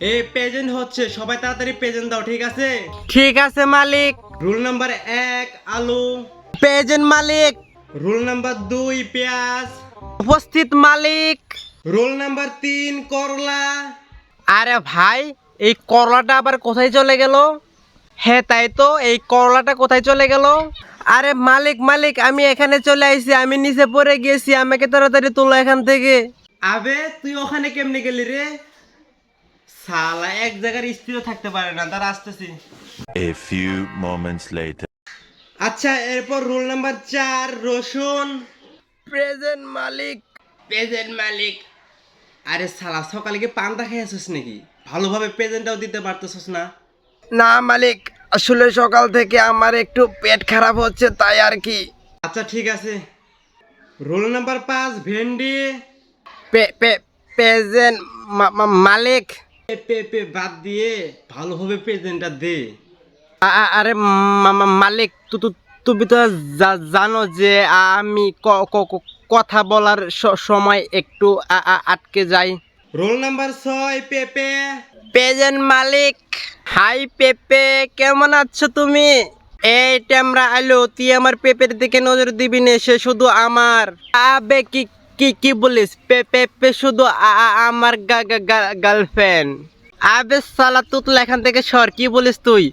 এই প্রেজেন্ট হচ্ছে, সবাই তাড়াতাড়ি প্রেজেন্ট দাও, ঠিক আছে? ঠিক আছে মালিক। রুল নাম্বার 1 আলু। প্রেজেন্ট মালিক। রুল নাম্বার 2 পেঁয়াজ। উপস্থিত মালিক। রুল নাম্বার 3 করলা। আরে ভাই, এই করলাটা আবার কোথায় চলে গেল? হ্যাঁ তাই তো, এই করলাটা কোথায় চলে গেল? আরে মালিক মালিক, আমি এখানে চলে আইছি, আমি নিচে পড়ে গেছি, আমাকে তাড়াতাড়ি তোলো এখান থেকে। আবে তুই ওখানে কেমনে গেলি রে? শালা এক জায়গায় স্থির থাকতে পারে না, তারা আসতেছি। A few moments later. আচ্ছা, এরপর রুল নাম্বার 4 রসুন। প্রেজেন্ট মালিক। প্রেজেন্ট মালিক। আরে শালা, সকালে কি পান্তা খেয়েছিস নাকি? ভালোভাবে প্রেজেন্টটাও দিতে পারতেছিস না। না মালিক, আসলে সকাল থেকে আমার একটু পেট খারাপ হচ্ছে, তাই আর কি। আচ্ছা ঠিক আছে। রোল নাম্বার 5 ভেন্ডি। প্রেজেন্ট মালিক। পে বাদ দিয়ে ভালোভাবে প্রেজেন্টটা দে। আরে মালিক, তুমি তো জানো যে আমি কথা বলার সময় একটু আটকে যাই। রোল নাম্বার 6 পেপে। প্রেজেন্ট মালিক। হাই পেপে, কেমন আছো তুমি? এই ট্যামরা আলো, তুই আমার পেপের দিকে নজর দিবি না, সে শুধু আমার। আবে কি কি কি বলিস? পেপে শুধু আমার গার্লফ্রেন্ড। আবে সালা, তুই এখান থেকে সর, কি বলিস তুই?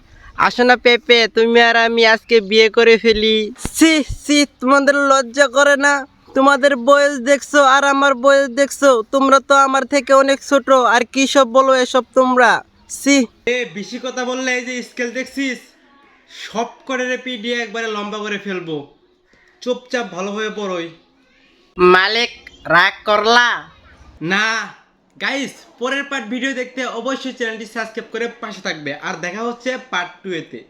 আসো না পেপে, তুমি আর আমি আজকে বিয়ে করে ফেলি। সি সি, তোমাদের লজ্জা করে না? তোমাদের বয়স দেখছো আর আমার বয়স দেখছো, তোমরা তো আমার থেকে অনেক ছোট, আর কি সব বলো এসব তোমরা? সি। বেশি কথা বললে এই যে স্কেল দেখছিস, সব করে রেপি দিয়ে একবারে লম্বা করে ফেলবো। চুপচাপ ভালোভাবে পড়োই। মালিক, রাগ করলা? না গাইস, পরের পার্ট ভিডিও দেখতে অবশ্যই চ্যানেলটি সাবস্ক্রাইব করে পাশে থাকবে, আর দেখা হচ্ছে পার্ট 2 এতে।